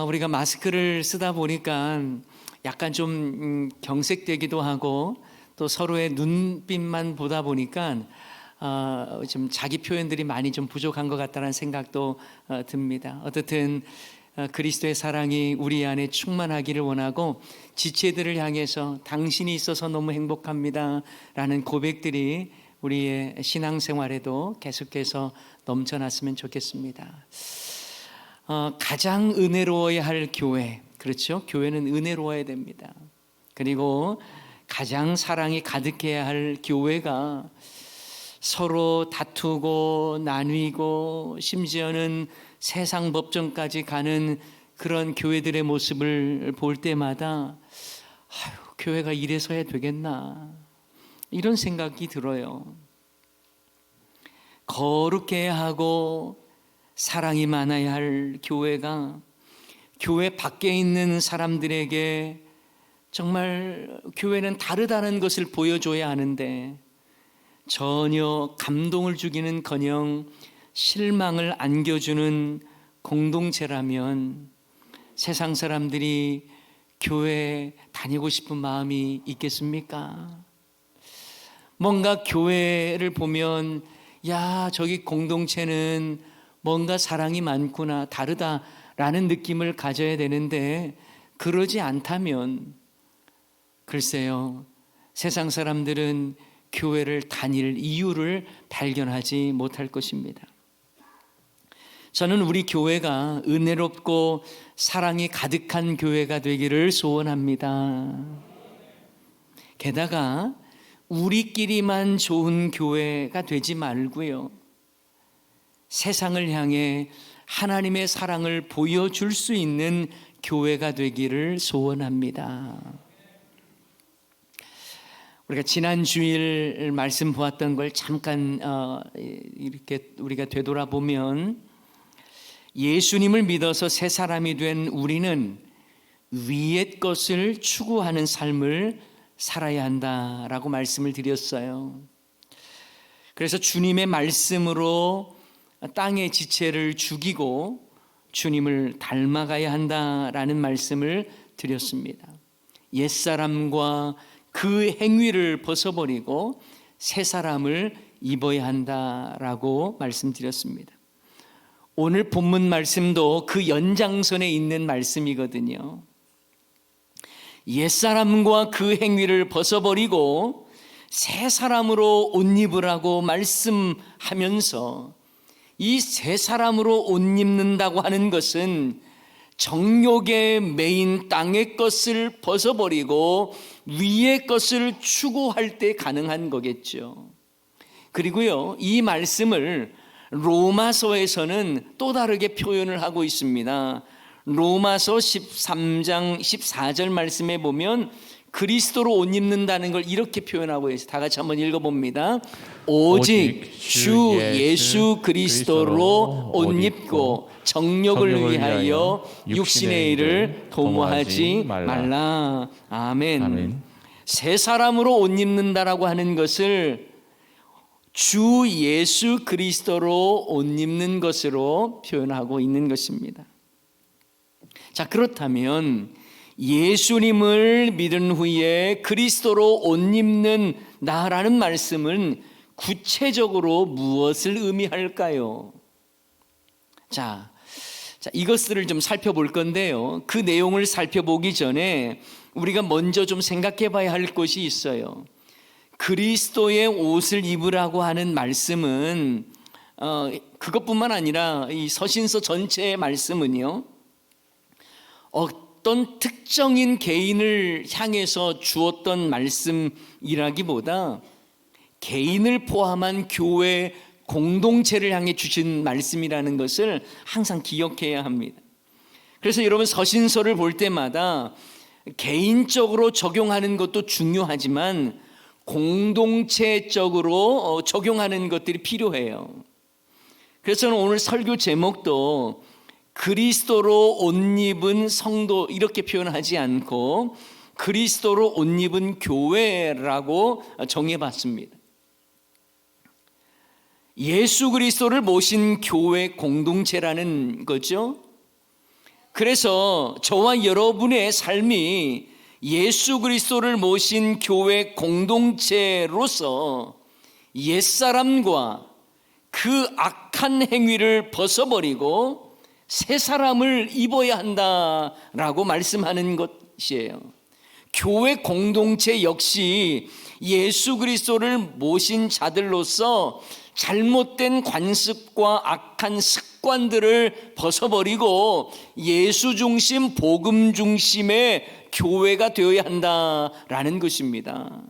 우리가 마스크를 쓰다 보니까 약간 좀 경색되기도 하고 또 서로의 눈빛만 보다 보니까 좀 자기 표현들이 많이 좀 부족한 것 같다는 생각도 듭니다. 어떻든 그리스도의 사랑이 우리 안에 충만하기를 원하고 지체들을 향해서 당신이 있어서 너무 행복합니다 라는 고백들이 우리의 신앙생활에도 계속해서 넘쳐났으면 좋겠습니다. 가장 은혜로워야 할 교회, 그렇죠? 교회는 은혜로워야 됩니다. 그리고 가장 사랑이 가득해야 할 교회가 서로 다투고 나뉘고 심지어는 세상 법정까지 가는 그런 교회들의 모습을 볼 때마다 교회가 이래서야 되겠나 이런 생각이 들어요. 거룩해야 하고 사랑이 많아야 할 교회가 교회 밖에 있는 사람들에게 정말 교회는 다르다는 것을 보여줘야 하는데 전혀 감동을 주기는커녕 실망을 안겨주는 공동체라면 세상 사람들이 교회 다니고 싶은 마음이 있겠습니까? 뭔가 교회를 보면 야, 저기 공동체는 뭔가 사랑이 많구나, 다르다라는 느낌을 가져야 되는데 그러지 않다면 글쎄요, 세상 사람들은 교회를 다닐 이유를 발견하지 못할 것입니다. 저는 우리 교회가 은혜롭고 사랑이 가득한 교회가 되기를 소원합니다. 게다가 우리끼리만 좋은 교회가 되지 말고요, 세상을 향해 하나님의 사랑을 보여줄 수 있는 교회가 되기를 소원합니다. 우리가 지난 주일 말씀 보았던 걸 잠깐 이렇게 우리가 되돌아보면 예수님을 믿어서 새 사람이 된 우리는 위의 것을 추구하는 삶을 살아야 한다라고 말씀을 드렸어요. 그래서 주님의 말씀으로 땅의 지체를 죽이고 주님을 닮아가야 한다라는 말씀을 드렸습니다. 옛사람과 그 행위를 벗어버리고 새 사람을 입어야 한다라고 말씀드렸습니다. 오늘 본문 말씀도 그 연장선에 있는 말씀이거든요. 옛사람과 그 행위를 벗어버리고 새 사람으로 옷 입으라고 말씀하면서 이 새 사람으로 옷 입는다고 하는 것은 정욕에 매인 땅의 것을 벗어버리고 위의 것을 추구할 때 가능한 거겠죠. 그리고요, 이 말씀을 로마서에서는 또 다르게 표현을 하고 있습니다. 로마서 13장 14절 말씀에 보면 그리스도로 옷 입는다는 걸 이렇게 표현하고 있어요. 다 같이 한번 읽어봅니다. 오직 주 예수 그리스도로 옷 입고 정욕을 위하여 육신의 일을 도모하지 말라. 아멘. 새 사람으로 옷 입는다라고 하는 것을 주 예수 그리스도로 옷 입는 것으로 표현하고 있는 것입니다. 자, 그렇다면 예수님을 믿은 후에 그리스도로 옷 입는 나라는 말씀은 구체적으로 무엇을 의미할까요? 자, 이것들을 좀 살펴볼 건데요, 그 내용을 살펴보기 전에 우리가 먼저 좀 생각해 봐야 할 것이 있어요. 그리스도의 옷을 입으라고 하는 말씀은 그것뿐만 아니라 이 서신서 전체의 말씀은요, 어떤 특정인 개인을 향해서 주었던 말씀이라기보다 개인을 포함한 교회 공동체를 향해 주신 말씀이라는 것을 항상 기억해야 합니다. 그래서 여러분, 서신서를 볼 때마다 개인적으로 적용하는 것도 중요하지만 공동체적으로 적용하는 것들이 필요해요. 그래서 저는 오늘 설교 제목도 그리스도로 옷 입은 성도 이렇게 표현하지 않고 그리스도로 옷 입은 교회라고 정해봤습니다. 예수 그리스도를 모신 교회 공동체라는 거죠. 그래서 저와 여러분의 삶이 예수 그리스도를 모신 교회 공동체로서 옛사람과 그 악한 행위를 벗어버리고 새 사람을 입어야 한다라고 말씀하는 것이에요. 교회 공동체 역시 예수 그리스도를 모신 자들로서 잘못된 관습과 악한 습관들을 벗어버리고 예수 중심, 복음 중심의 교회가 되어야 한다라는 것입니다.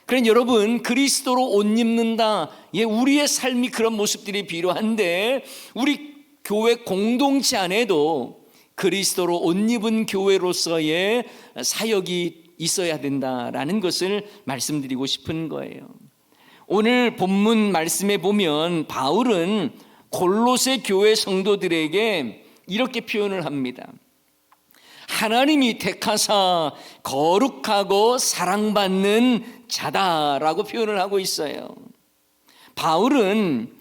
그러니까 여러분, 그리스도로 옷 입는다. 우리의 삶이 그런 모습들이 필요한데 우리 교회 공동체 안에도 그리스도로 옷 입은 교회로서의 사역이 있어야 된다라는 것을 말씀드리고 싶은 거예요. 오늘 본문 말씀에 보면 바울은 골로새 교회 성도들에게 이렇게 표현을 합니다. 하나님이 택하사 거룩하고 사랑받는 자다라고 표현을 하고 있어요. 바울은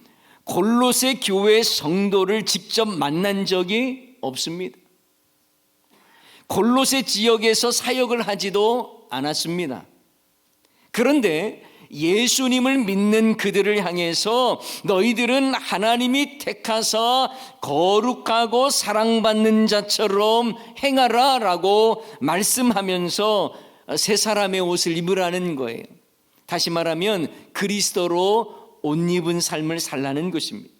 골로새 교회 성도를 직접 만난 적이 없습니다. 골로새 지역에서 사역을 하지도 않았습니다. 그런데 예수님을 믿는 그들을 향해서 너희들은 하나님이 택하사 거룩하고 사랑받는 자처럼 행하라 라고 말씀하면서 새 사람의 옷을 입으라는 거예요. 다시 말하면 그리스도로 옷 입은 삶을 살라는 것입니다.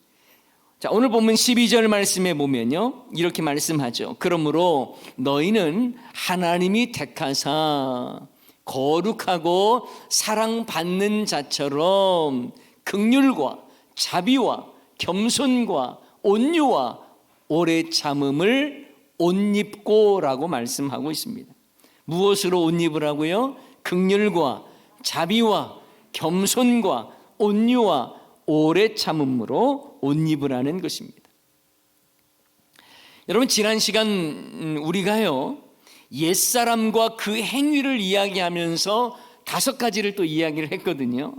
자, 오늘 본문 12절 말씀에 보면요, 이렇게 말씀하죠. 그러므로 너희는 하나님이 택하사 거룩하고 사랑받는 자처럼 긍휼과 자비와 겸손과 온유와 오래 참음을 옷 입고라고 말씀하고 있습니다. 무엇으로 옷 입으라고요? 긍휼과 자비와 겸손과 온유와 오래 참음으로 옷 입으라는 것입니다. 여러분, 지난 시간 우리가요 옛사람과 그 행위를 이야기하면서 5가지를 또 이야기를 했거든요.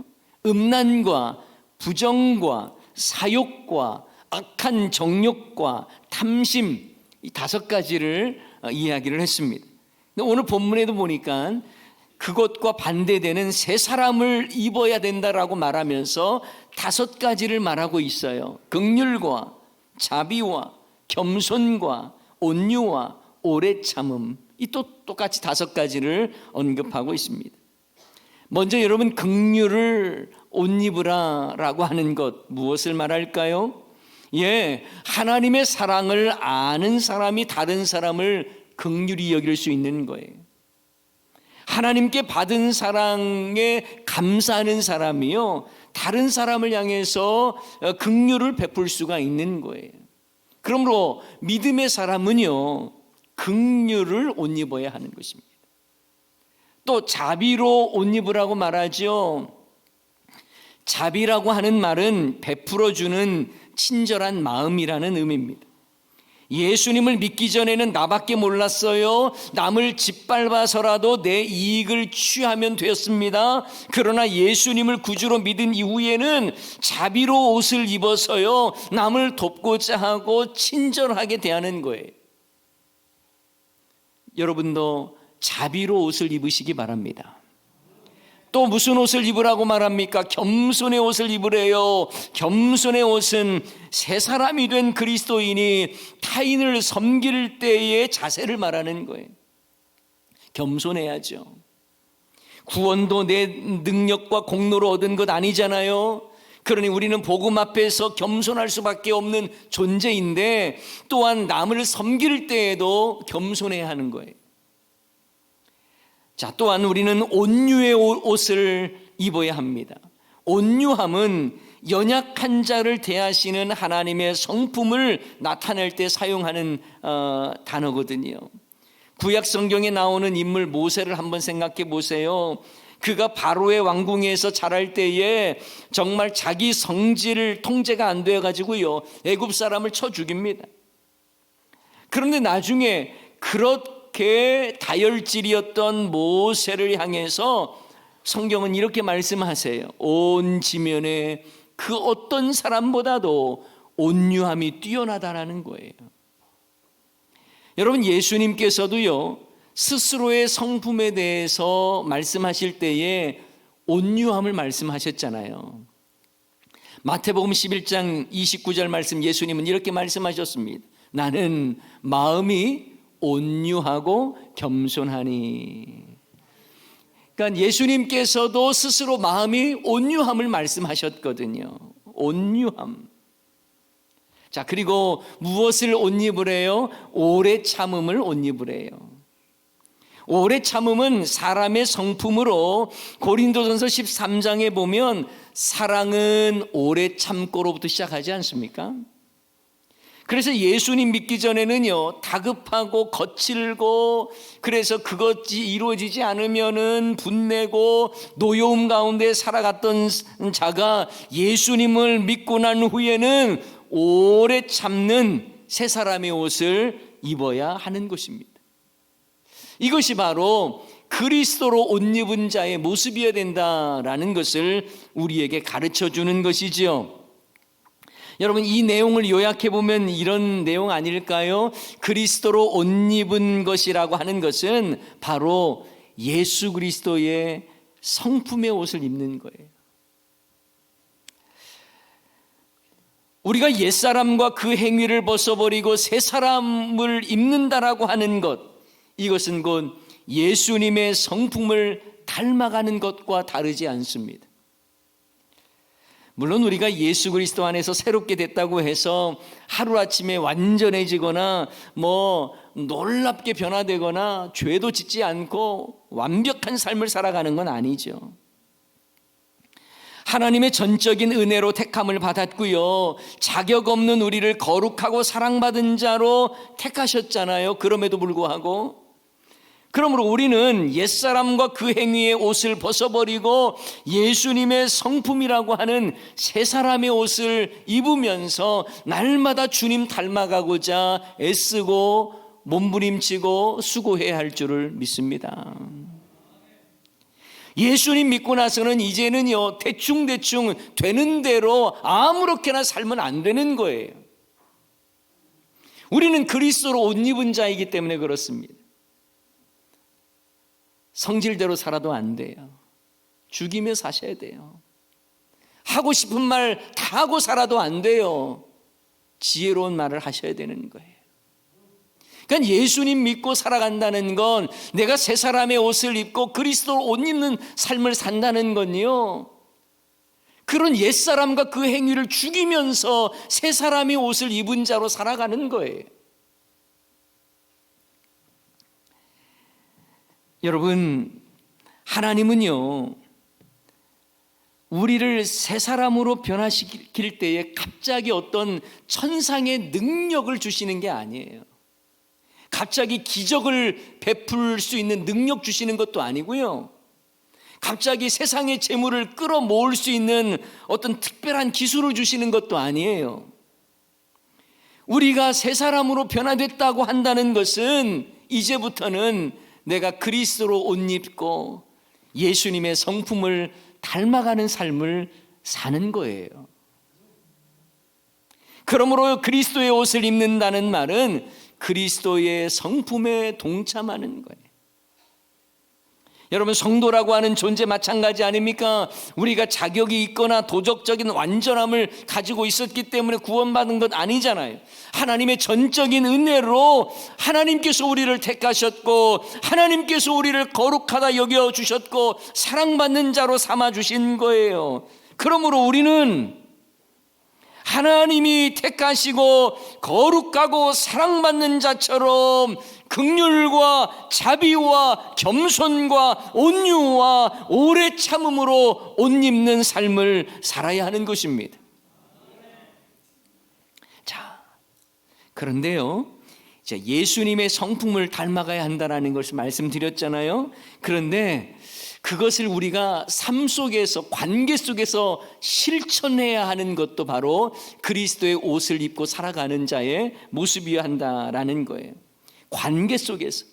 음란과 부정과 사욕과 악한 정욕과 탐심, 이 5가지를 이야기를 했습니다. 근데 오늘 본문에도 보니까 그것과 반대되는 새 사람을 입어야 된다라고 말하면서 5가지를 말하고 있어요. 긍휼과 자비와 겸손과 온유와 오래 참음, 이 또 똑같이 5가지를 언급하고 있습니다. 먼저 여러분, 긍휼을 옷 입으라 라고 하는 것, 무엇을 말할까요? 하나님의 사랑을 아는 사람이 다른 사람을 긍휼히 여길 수 있는 거예요. 하나님께 받은 사랑에 감사하는 사람이요 다른 사람을 향해서 긍휼을 베풀 수가 있는 거예요. 그러므로 믿음의 사람은요 긍휼을 옷 입어야 하는 것입니다. 또 자비로 옷 입으라고 말하죠. 자비라고 하는 말은 베풀어주는 친절한 마음이라는 의미입니다. 예수님을 믿기 전에는 나밖에 몰랐어요. 남을 짓밟아서라도 내 이익을 취하면 되었습니다. 그러나 예수님을 구주로 믿은 이후에는 자비로 옷을 입어서요 남을 돕고자 하고 친절하게 대하는 거예요. 여러분도 자비로 옷을 입으시기 바랍니다. 또 무슨 옷을 입으라고 말합니까? 겸손의 옷을 입으래요. 겸손의 옷은 새 사람이 된 그리스도인이 타인을 섬길 때의 자세를 말하는 거예요. 겸손해야죠. 구원도 내 능력과 공로로 얻은 것 아니잖아요. 그러니 우리는 복음 앞에서 겸손할 수밖에 없는 존재인데 또한 남을 섬길 때에도 겸손해야 하는 거예요. 자, 또한 우리는 온유의 옷을 입어야 합니다. 온유함은 연약한 자를 대하시는 하나님의 성품을 나타낼 때 사용하는 단어거든요. 구약 성경에 나오는 인물 모세를 한번 생각해 보세요. 그가 바로의 왕궁에서 자랄 때에 정말 자기 성질 통제가 안 되어가지고요 애굽 사람을 쳐 죽입니다. 그런데 나중에 그렇게 다혈질이었던 모세를 향해서 성경은 이렇게 말씀하세요. 온 지면에 그 어떤 사람보다도 온유함이 뛰어나다라는 거예요. 여러분, 예수님께서도요, 스스로의 성품에 대해서 말씀하실 때에 온유함을 말씀하셨잖아요. 마태복음 11장 29절 말씀, 예수님은 이렇게 말씀하셨습니다. 나는 마음이 온유하고 겸손하니. 그러니까 예수님께서도 스스로 마음이 온유함을 말씀하셨거든요. 온유함. 자, 그리고 무엇을 옷 입으래요? 오래 참음을 옷 입으래요. 오래 참음은 사람의 성품으로 고린도전서 13장에 보면 사랑은 오래 참고로부터 시작하지 않습니까? 그래서 예수님 믿기 전에는요, 다급하고 거칠고, 그래서 그것이 이루어지지 않으면은 분내고 노여움 가운데 살아갔던 자가 예수님을 믿고 난 후에는 오래 참는 새 사람의 옷을 입어야 하는 것입니다. 이것이 바로 그리스도로 옷 입은 자의 모습이어야 된다라는 것을 우리에게 가르쳐 주는 것이지요. 여러분, 이 내용을 요약해 보면 이런 내용 아닐까요? 그리스도로 옷 입은 것이라고 하는 것은 바로 예수 그리스도의 성품의 옷을 입는 거예요. 우리가 옛사람과 그 행위를 벗어버리고 새 사람을 입는다라고 하는 것, 이것은 곧 예수님의 성품을 닮아가는 것과 다르지 않습니다. 물론 우리가 예수 그리스도 안에서 새롭게 됐다고 해서 하루아침에 완전해지거나 놀랍게 변화되거나 죄도 짓지 않고 완벽한 삶을 살아가는 건 아니죠. 하나님의 전적인 은혜로 택함을 받았고요, 자격 없는 우리를 거룩하고 사랑받은 자로 택하셨잖아요. 그럼에도 불구하고, 그러므로 우리는 옛사람과 그 행위의 옷을 벗어버리고 예수님의 성품이라고 하는 새 사람의 옷을 입으면서 날마다 주님 닮아가고자 애쓰고 몸부림치고 수고해야 할 줄을 믿습니다. 예수님 믿고 나서는 이제는요, 대충대충 되는 대로 아무렇게나 살면 안 되는 거예요. 우리는 그리스도로 옷 입은 자이기 때문에 그렇습니다. 성질대로 살아도 안 돼요. 죽이며 사셔야 돼요. 하고 싶은 말 다 하고 살아도 안 돼요. 지혜로운 말을 하셔야 되는 거예요. 그러니까 예수님 믿고 살아간다는 건, 내가 새 사람의 옷을 입고 그리스도로 옷 입는 삶을 산다는 건요, 그런 옛사람과 그 행위를 죽이면서 새 사람의 옷을 입은 자로 살아가는 거예요. 여러분, 하나님은요, 우리를 새 사람으로 변화시킬 때에 갑자기 어떤 천상의 능력을 주시는 게 아니에요. 갑자기 기적을 베풀 수 있는 능력 주시는 것도 아니고요, 갑자기 세상의 재물을 끌어모을 수 있는 어떤 특별한 기술을 주시는 것도 아니에요. 우리가 새 사람으로 변화됐다고 한다는 것은 이제부터는 내가 그리스도로 옷 입고 예수님의 성품을 닮아가는 삶을 사는 거예요. 그러므로 그리스도의 옷을 입는다는 말은 그리스도의 성품에 동참하는 거예요. 여러분, 성도라고 하는 존재 마찬가지 아닙니까? 우리가 자격이 있거나 도덕적인 완전함을 가지고 있었기 때문에 구원받은 것 아니잖아요. 하나님의 전적인 은혜로 하나님께서 우리를 택하셨고, 하나님께서 우리를 거룩하다 여겨주셨고 사랑받는 자로 삼아주신 거예요. 그러므로 우리는 하나님이 택하시고 거룩하고 사랑받는 자처럼 긍휼과 자비와 겸손과 온유와 오래 참음으로 옷 입는 삶을 살아야 하는 것입니다. 자, 그런데요, 이제 예수님의 성품을 닮아가야 한다는 것을 말씀드렸잖아요. 그런데 그것을 우리가 삶 속에서, 관계 속에서 실천해야 하는 것도 바로 그리스도의 옷을 입고 살아가는 자의 모습이어야 한다라는 거예요. 관계 속에서.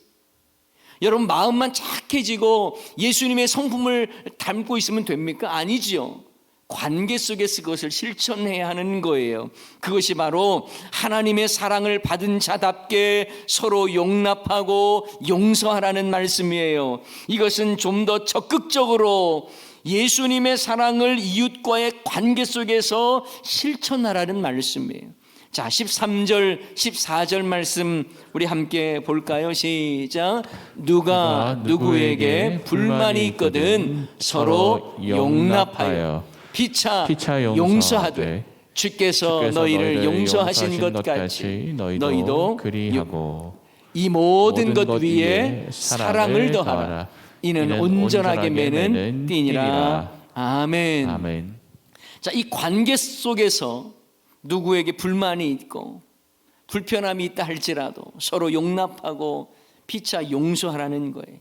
여러분, 마음만 착해지고 예수님의 성품을 닮고 있으면 됩니까? 아니지요. 관계 속에서 그것을 실천해야 하는 거예요. 그것이 바로 하나님의 사랑을 받은 자답게 서로 용납하고 용서하라는 말씀이에요. 이것은 좀 더 적극적으로 예수님의 사랑을 이웃과의 관계 속에서 실천하라는 말씀이에요. 자, 13절, 14절 말씀 우리 함께 볼까요? 시작. 누가 누구에게 불만이 있거든 서로 용납하여 피차 용서하되 주께서 너희를 용서하신 것 같이 너희도 그리하고 이 모든 것 위에 사랑을 더하라. 이는 온전하게 매는 띠니라. 아멘. 아멘. 자, 이 관계 속에서 누구에게 불만이 있고 불편함이 있다 할지라도 서로 용납하고 피차 용서하라는 거예요.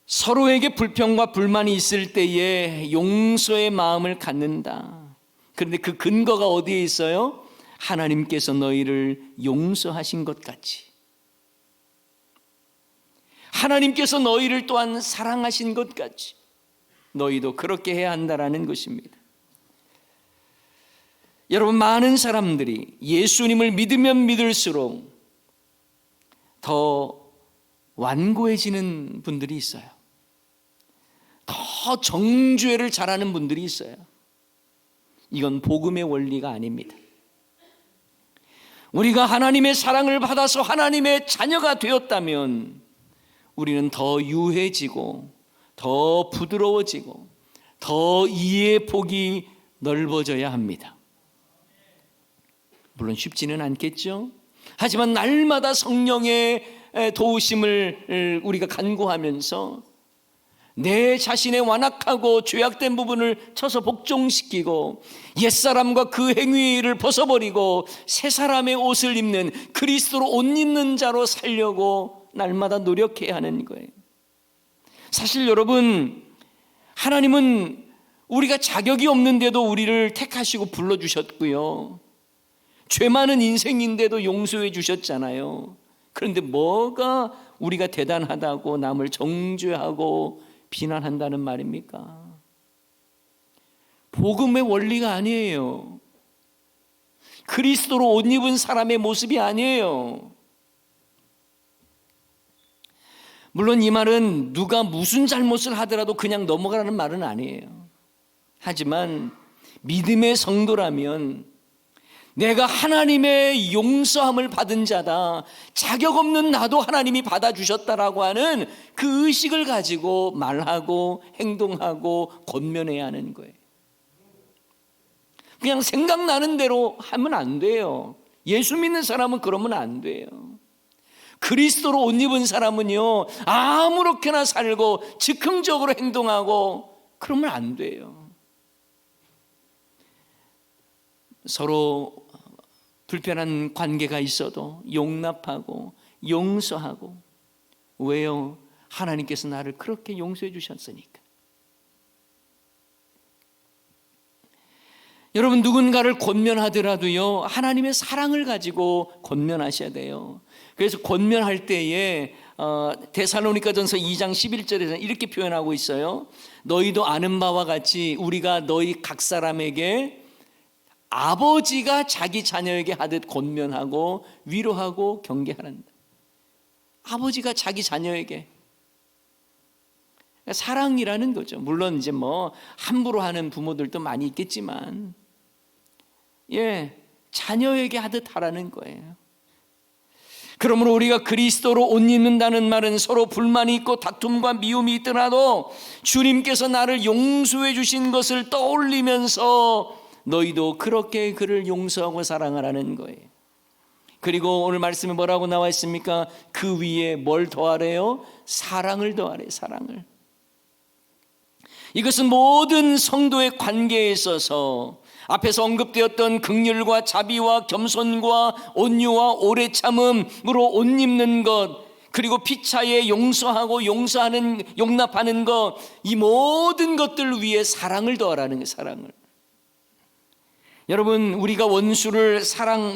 서로에게 불평과 불만이 있을 때에 용서의 마음을 갖는다. 그런데 그 근거가 어디에 있어요? 하나님께서 너희를 용서하신 것 같이, 하나님께서 너희를 또한 사랑하신 것 같이 너희도 그렇게 해야 한다라는 것입니다. 여러분, 많은 사람들이 예수님을 믿으면 믿을수록 더 완고해지는 분들이 있어요. 더 정죄를 잘하는 분들이 있어요. 이건 복음의 원리가 아닙니다. 우리가 하나님의 사랑을 받아서 하나님의 자녀가 되었다면 우리는 더 유해지고 더 부드러워지고 더 이해의 폭이 넓어져야 합니다. 물론 쉽지는 않겠죠. 하지만 날마다 성령의 도우심을 우리가 간구하면서 내 자신의 완악하고 죄악된 부분을 쳐서 복종시키고 옛사람과 그 행위를 벗어버리고 새 사람의 옷을 입는 그리스도로 옷 입는 자로 살려고 날마다 노력해야 하는 거예요. 사실 여러분, 하나님은 우리가 자격이 없는데도 우리를 택하시고 불러주셨고요, 죄 많은 인생인데도 용서해 주셨잖아요. 그런데 뭐가 우리가 대단하다고 남을 정죄하고 비난한다는 말입니까? 복음의 원리가 아니에요. 그리스도로 옷 입은 사람의 모습이 아니에요. 물론 이 말은 누가 무슨 잘못을 하더라도 그냥 넘어가라는 말은 아니에요. 하지만 믿음의 성도라면 내가 하나님의 용서함을 받은 자다, 자격 없는 나도 하나님이 받아주셨다라고 하는 그 의식을 가지고 말하고 행동하고 권면해야 하는 거예요. 그냥 생각나는 대로 하면 안 돼요. 예수 믿는 사람은 그러면 안 돼요. 그리스도로 옷 입은 사람은요, 아무렇게나 살고 즉흥적으로 행동하고 그러면 안 돼요. 서로 불편한 관계가 있어도 용납하고 용서하고. 왜요? 하나님께서 나를 그렇게 용서해 주셨으니까. 여러분, 누군가를 권면하더라도요, 하나님의 사랑을 가지고 권면하셔야 돼요. 그래서 권면할 때에 데살로니가전서 2장 11절에서 이렇게 표현하고 있어요. 너희도 아는 바와 같이 우리가 너희 각 사람에게 아버지가 자기 자녀에게 하듯 권면하고 위로하고 경계하란다. 아버지가 자기 자녀에게. 사랑이라는 거죠. 물론 이제 뭐 함부로 하는 부모들도 많이 있겠지만, 자녀에게 하듯 하라는 거예요. 그러므로 우리가 그리스도로 옷 입는다는 말은 서로 불만이 있고 다툼과 미움이 있더라도 주님께서 나를 용서해 주신 것을 떠올리면서 너희도 그렇게 그를 용서하고 사랑하라는 거예요. 그리고 오늘 말씀에 뭐라고 나와 있습니까? 그 위에 뭘 더하래요? 사랑을 더하래요. 사랑을. 이것은 모든 성도의 관계에 있어서 앞에서 언급되었던 긍휼과 자비와 겸손과 온유와 오래 참음으로 옷 입는 것, 그리고 피차에 용서하고 용납하는 것, 이 모든 것들 위에 사랑을 더하라는 거예요. 사랑을. 여러분, 우리가 원수를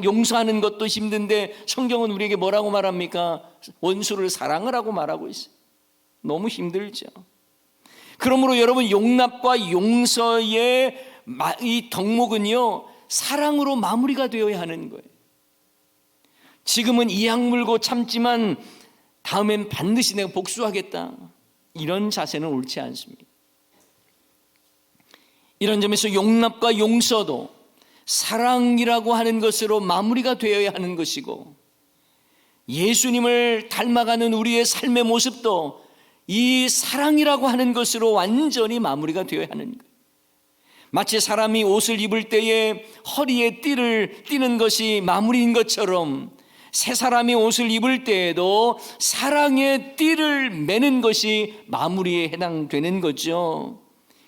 용서하는 것도 힘든데 성경은 우리에게 뭐라고 말합니까? 원수를 사랑하라고 말하고 있어요. 너무 힘들죠. 그러므로 여러분, 용납과 용서의 이 덕목은요, 사랑으로 마무리가 되어야 하는 거예요. 지금은 이악 물고 참지만 다음엔 반드시 내가 복수하겠다, 이런 자세는 옳지 않습니다. 이런 점에서 용납과 용서도 사랑이라고 하는 것으로 마무리가 되어야 하는 것이고, 예수님을 닮아가는 우리의 삶의 모습도 이 사랑이라고 하는 것으로 완전히 마무리가 되어야 하는 거예요. 마치 사람이 옷을 입을 때에 허리에 띠를 띠는 것이 마무리인 것처럼, 새 사람이 옷을 입을 때에도 사랑의 띠를 매는 것이 마무리에 해당되는 거죠.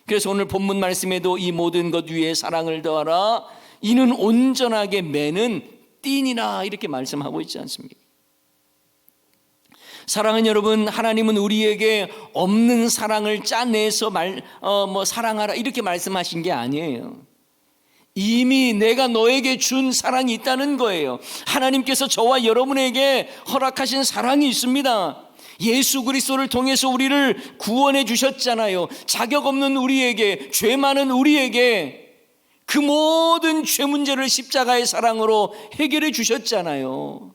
그래서 오늘 본문 말씀에도 이 모든 것 위에 사랑을 더하라, 이는 온전하게 매는 띠니라, 이렇게 말씀하고 있지 않습니까? 사랑은 여러분, 하나님은 우리에게 없는 사랑을 짜내서 사랑하라 이렇게 말씀하신 게 아니에요. 이미 내가 너에게 준 사랑이 있다는 거예요. 하나님께서 저와 여러분에게 허락하신 사랑이 있습니다. 예수 그리스도를 통해서 우리를 구원해 주셨잖아요. 자격 없는 우리에게, 죄 많은 우리에게 그 모든 죄 문제를 십자가의 사랑으로 해결해 주셨잖아요.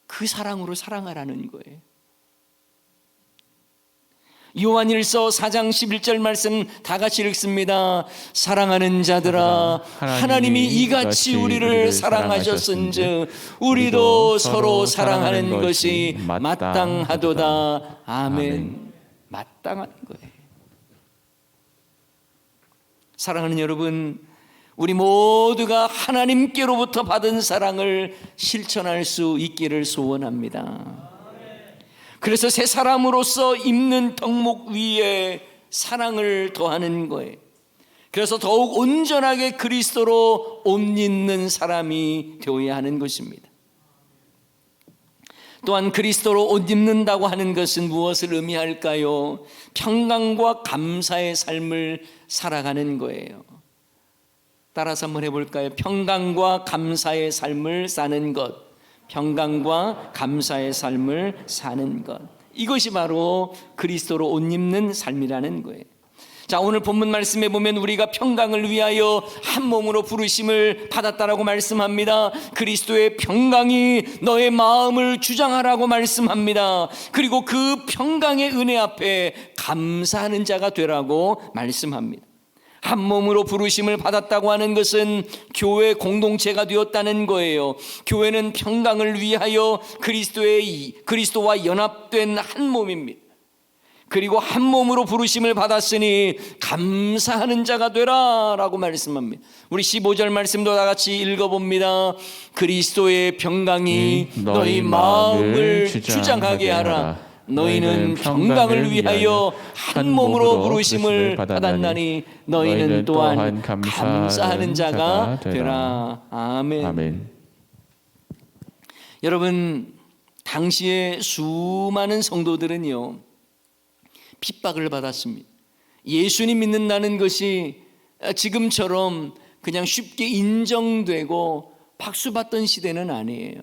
그 사랑으로 사랑하라는 거예요. 요한일서 4장 11절 말씀 다 같이 읽습니다. 사랑하는 자들아, 하나님이 이같이 우리를 사랑하셨은즉 우리도 서로 사랑하는 것이 마땅하도다. 아멘. 마땅한 거예요. 사랑하는 여러분, 우리 모두가 하나님께로부터 받은 사랑을 실천할 수 있기를 소원합니다. 그래서 새 사람으로서 입는 덕목 위에 사랑을 더하는 거예요. 그래서 더욱 온전하게 그리스도로 옷 입는 사람이 되어야 하는 것입니다. 또한 그리스도로 옷 입는다고 하는 것은 무엇을 의미할까요? 평강과 감사의 삶을 살아가는 거예요. 따라서 한번 해볼까요? 평강과 감사의 삶을 사는 것, 평강과 감사의 삶을 사는 것, 이것이 바로 그리스도로 옷 입는 삶이라는 거예요. 자, 오늘 본문 말씀에 보면 우리가 평강을 위하여 한 몸으로 부르심을 받았다라고 말씀합니다. 그리스도의 평강이 너의 마음을 주장하라고 말씀합니다. 그리고 그 평강의 은혜 앞에 감사하는 자가 되라고 말씀합니다. 한 몸으로 부르심을 받았다고 하는 것은 교회 공동체가 되었다는 거예요. 교회는 평강을 위하여 그리스도와 연합된 한 몸입니다. 그리고 한 몸으로 부르심을 받았으니 감사하는 자가 되라 라고 말씀합니다. 우리 15절 말씀도 다 같이 읽어봅니다. 그리스도의 평강이 너희 마음을 주장하게 하라. 너희는 평강을 위하여 한 몸으로 부르심을 받았나니 너희는 또한 감사하는 자가 되라. 아멘. 아멘. 여러분, 당시에 수많은 성도들은요, 핍박을 받았습니다. 예수님 믿는다는 것이 지금처럼 그냥 쉽게 인정되고 박수받던 시대는 아니에요.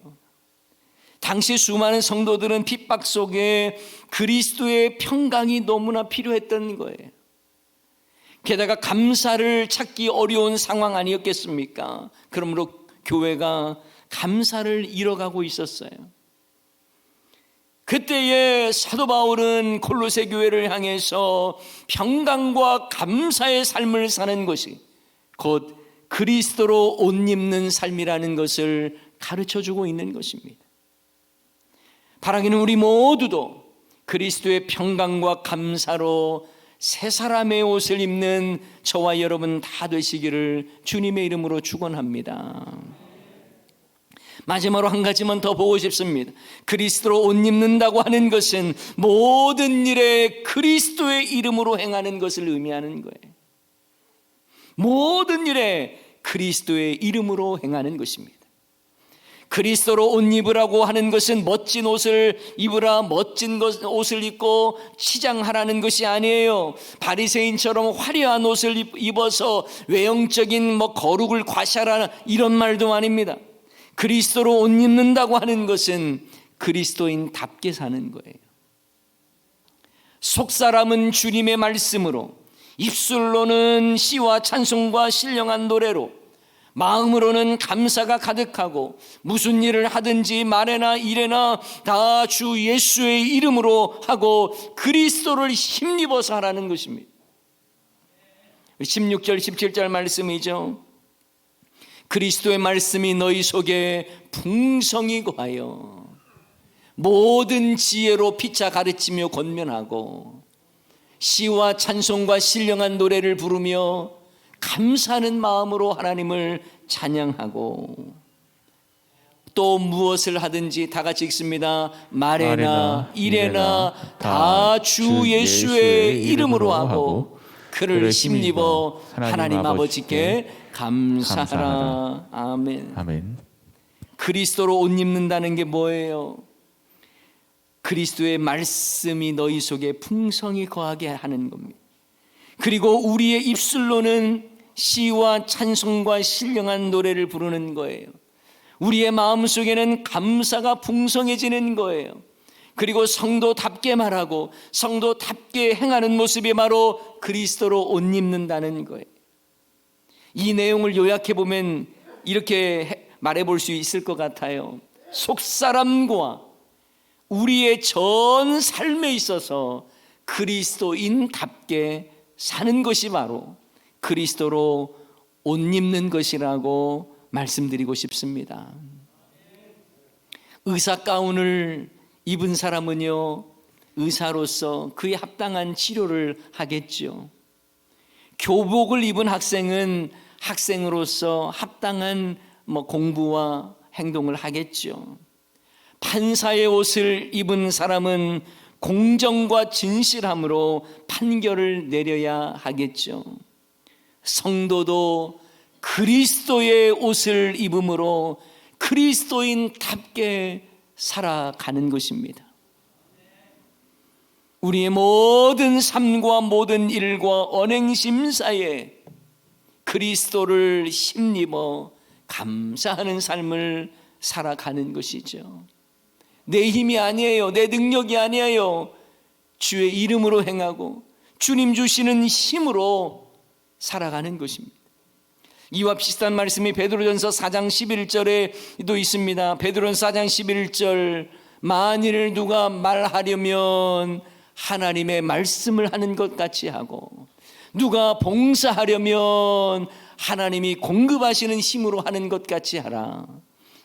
당시 수많은 성도들은 핍박 속에 그리스도의 평강이 너무나 필요했던 거예요. 게다가 감사를 찾기 어려운 상황 아니었겠습니까? 그러므로 교회가 감사를 잃어가고 있었어요. 그때에 사도 바울은 콜로새 교회를 향해서 평강과 감사의 삶을 사는 것이 곧 그리스도로 옷 입는 삶이라는 것을 가르쳐주고 있는 것입니다. 바라기는 우리 모두도 그리스도의 평강과 감사로 새 사람의 옷을 입는 저와 여러분 다 되시기를 주님의 이름으로 축원합니다. 마지막으로 한 가지만 더 보고 싶습니다. 그리스도로 옷 입는다고 하는 것은 모든 일에 그리스도의 이름으로 행하는 것을 의미하는 거예요. 모든 일에 그리스도의 이름으로 행하는 것입니다. 그리스도로 옷 입으라고 하는 것은 멋진 옷을 입으라, 멋진 옷을 입고 치장하라는 것이 아니에요. 바리새인처럼 화려한 옷을 입어서 외형적인 거룩을 과시하라는 이런 말도 아닙니다. 그리스도로 옷 입는다고 하는 것은 그리스도인답게 사는 거예요. 속사람은 주님의 말씀으로, 입술로는 시와 찬송과 신령한 노래로, 마음으로는 감사가 가득하고 무슨 일을 하든지 말에나 일에나 다 주 예수의 이름으로 하고 그리스도를 힘입어서 하라는 것입니다. 16절 17절 말씀이죠. 그리스도의 말씀이 너희 속에 풍성히 거하여 모든 지혜로 피차 가르치며 권면하고 시와 찬송과 신령한 노래를 부르며 감사하는 마음으로 하나님을 찬양하고, 또 무엇을 하든지 다 같이 읽습니다. 말에나 일에나 다 주 예수의 이름으로 하고 그를 힘입어 하나님 아버지께 감사하라. 아멘. 아멘. 그리스도로 옷 입는다는 게 뭐예요? 그리스도의 말씀이 너희 속에 풍성히 거하게 하는 겁니다. 그리고 우리의 입술로는 시와 찬송과 신령한 노래를 부르는 거예요. 우리의 마음속에는 감사가 풍성해지는 거예요. 그리고 성도답게 말하고 성도답게 행하는 모습이 바로 그리스도로 옷 입는다는 거예요. 이 내용을 요약해 보면 이렇게 말해 볼 수 있을 것 같아요. 속사람과 우리의 전 삶에 있어서 그리스도인답게 사는 것이 바로 그리스도로 옷 입는 것이라고 말씀드리고 싶습니다. 의사 가운을 입은 사람은요, 의사로서 그에 합당한 치료를 하겠죠. 교복을 입은 학생은 학생으로서 합당한 공부와 행동을 하겠죠. 판사의 옷을 입은 사람은 공정과 진실함으로 판결을 내려야 하겠죠. 성도도 그리스도의 옷을 입음으로 그리스도인답게 살아가는 것입니다. 우리의 모든 삶과 모든 일과 언행심사에 그리스도를 힘입어 감사하는 삶을 살아가는 것이죠. 내 힘이 아니에요. 내 능력이 아니에요. 주의 이름으로 행하고 주님 주시는 힘으로 살아가는 것입니다. 이와 비슷한 말씀이 베드로전서 4장 11절에도 있습니다. 베드로전서 4장 11절, 만일 누가 말하려면 하나님의 말씀을 하는 것 같이 하고, 누가 봉사하려면 하나님이 공급하시는 힘으로 하는 것 같이 하라.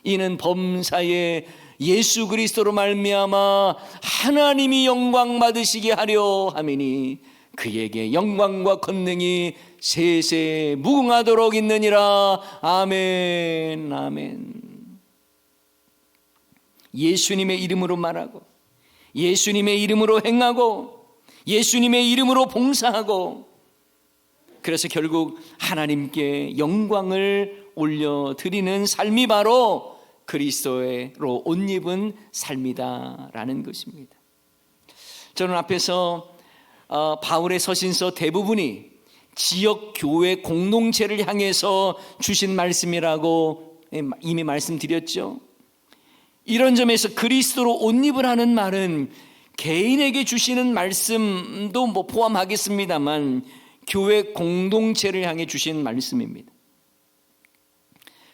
이는 범사에 예수 그리스도로 말미암아 하나님이 영광 받으시게 하려 함이니 그에게 영광과 권능이 세세 무궁하도록 있느니라. 아멘. 아멘. 예수님의 이름으로 말하고 예수님의 이름으로 행하고 예수님의 이름으로 봉사하고, 그래서 결국 하나님께 영광을 올려드리는 삶이 바로 그리스도로 옷 입은 삶이다라는 것입니다. 저는 앞에서 바울의 서신서 대부분이 지역 교회 공동체를 향해서 주신 말씀이라고 이미 말씀드렸죠. 이런 점에서 그리스도로 옷 입으라는 말은 개인에게 주시는 말씀도 포함하겠습니다만 교회 공동체를 향해 주신 말씀입니다.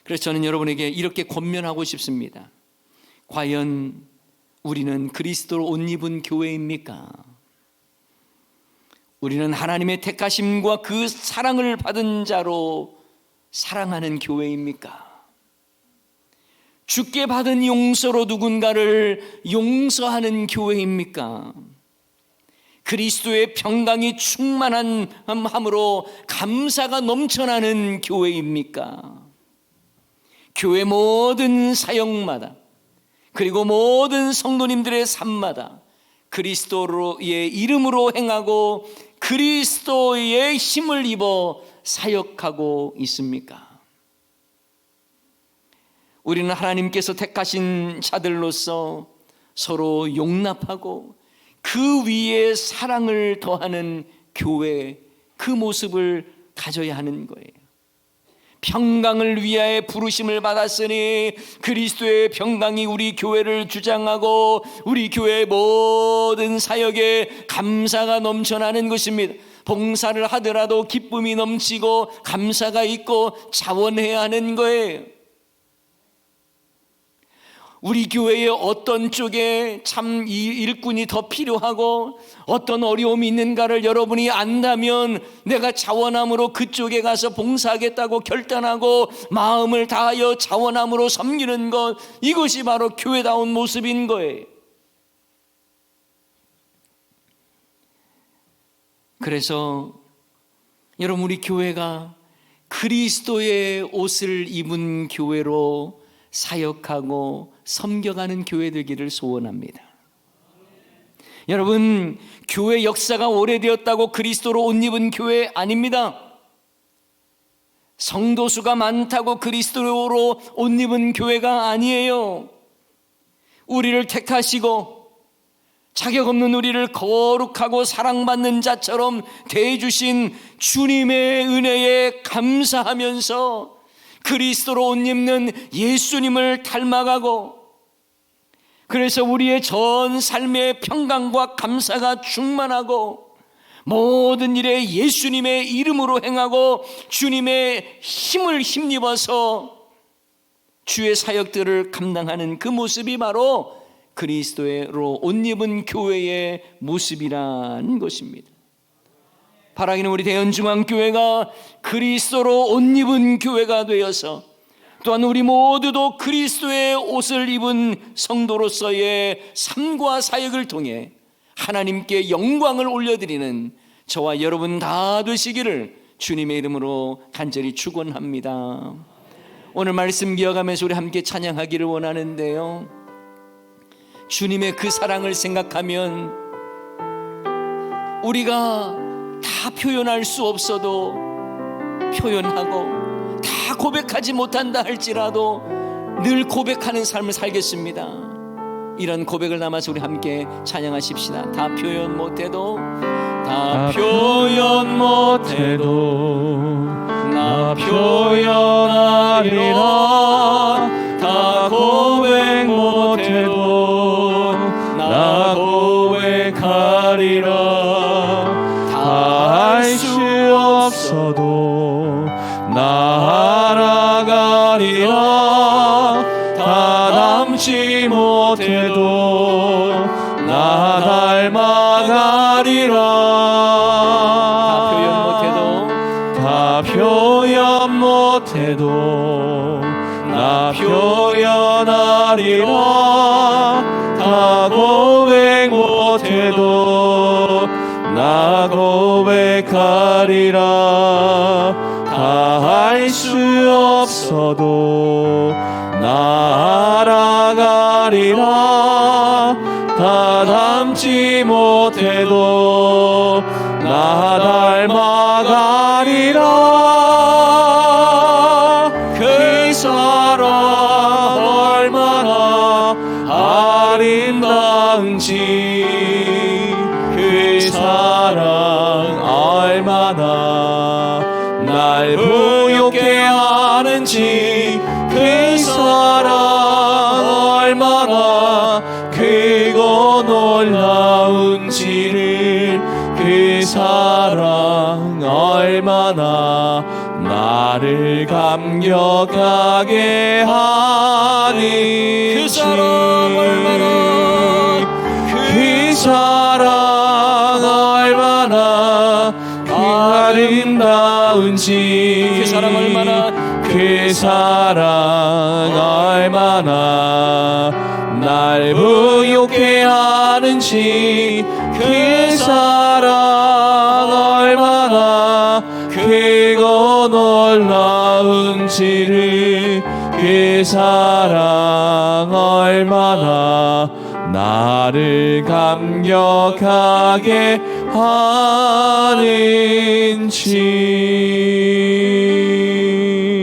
그래서 저는 여러분에게 이렇게 권면하고 싶습니다. 과연 우리는 그리스도로 옷 입은 교회입니까? 우리는 하나님의 택하심과 그 사랑을 받은 자로 사랑하는 교회입니까? 주께 받은 용서로 누군가를 용서하는 교회입니까? 그리스도의 평강이 충만한 함으로 감사가 넘쳐나는 교회입니까? 교회 모든 사역마다, 그리고 모든 성도님들의 삶마다 그리스도의 이름으로 행하고 그리스도의 힘을 입어 사역하고 있습니까? 우리는 하나님께서 택하신 자들로서 서로 용납하고 그 위에 사랑을 더하는 교회, 그 모습을 가져야 하는 거예요. 평강을 위하여 부르심을 받았으니 그리스도의 평강이 우리 교회를 주장하고 우리 교회의 모든 사역에 감사가 넘쳐나는 것입니다. 봉사를 하더라도 기쁨이 넘치고 감사가 있고 자원해야 하는 거예요. 우리 교회의 어떤 쪽에 참 일꾼이 더 필요하고 어떤 어려움이 있는가를 여러분이 안다면 내가 자원함으로 그쪽에 가서 봉사하겠다고 결단하고 마음을 다하여 자원함으로 섬기는 것, 이것이 바로 교회다운 모습인 거예요. 그래서 여러분, 우리 교회가 그리스도의 옷을 입은 교회로 사역하고 섬겨가는 교회 되기를 소원합니다. 여러분, 교회 역사가 오래되었다고 그리스도로 옷 입은 교회 아닙니다. 성도 수가 많다고 그리스도로 옷 입은 교회가 아니에요. 우리를 택하시고 자격 없는 우리를 거룩하고 사랑받는 자처럼 대해주신 주님의 은혜에 감사하면서 그리스도로 옷 입는 예수님을 닮아가고, 그래서 우리의 전 삶의 평강과 감사가 충만하고 모든 일에 예수님의 이름으로 행하고 주님의 힘을 힘입어서 주의 사역들을 감당하는 그 모습이 바로 그리스도로 옷 입은 교회의 모습이라는 것입니다. 바라기는 우리 대연중앙교회가 그리스도로 옷 입은 교회가 되어서 또한 우리 모두도 그리스도의 옷을 입은 성도로서의 삶과 사역을 통해 하나님께 영광을 올려드리는 저와 여러분 다 되시기를 주님의 이름으로 간절히 축원합니다. 오늘 말씀 기억하면서 우리 함께 찬양하기를 원하는데요, 주님의 그 사랑을 생각하면 우리가 다 표현할 수 없어도 표현하고 다 고백하지 못한다 할지라도 늘 고백하는 삶을 살겠습니다. 이런 고백을 담아서 우리 함께 찬양하십시다. 다 표현 못해도, 다 표현 못해도 나 표현하리라. 다 고백 못해도 나 고백하리라. 없어도 나아가리라. 다 닮지 못해도 나 닮아가리라. 다 표현 못해도 나 표현하리라. 다 고백 못해도 나 고백하리라. 다 할 수 없어도 나 알아가리라. 다 닮지 못해도 나 닮아가리라. 그 사랑 얼마나 아름다운지, 그 사랑 얼마나 날 부욕해 하는지, 그 사랑 얼마나 크고 놀라운지를, 그 사랑 얼마나 나를 감격하게 하는지, 그 사랑 얼마나, 그 사랑 얼마나 아름다운지, 그 사랑 얼마나, 그 사랑 얼마나 날 부욕해 하는지, 그 사랑 얼마나 크고 놀라운지를, 그 사랑 얼마나 나를 감격하게 하는지.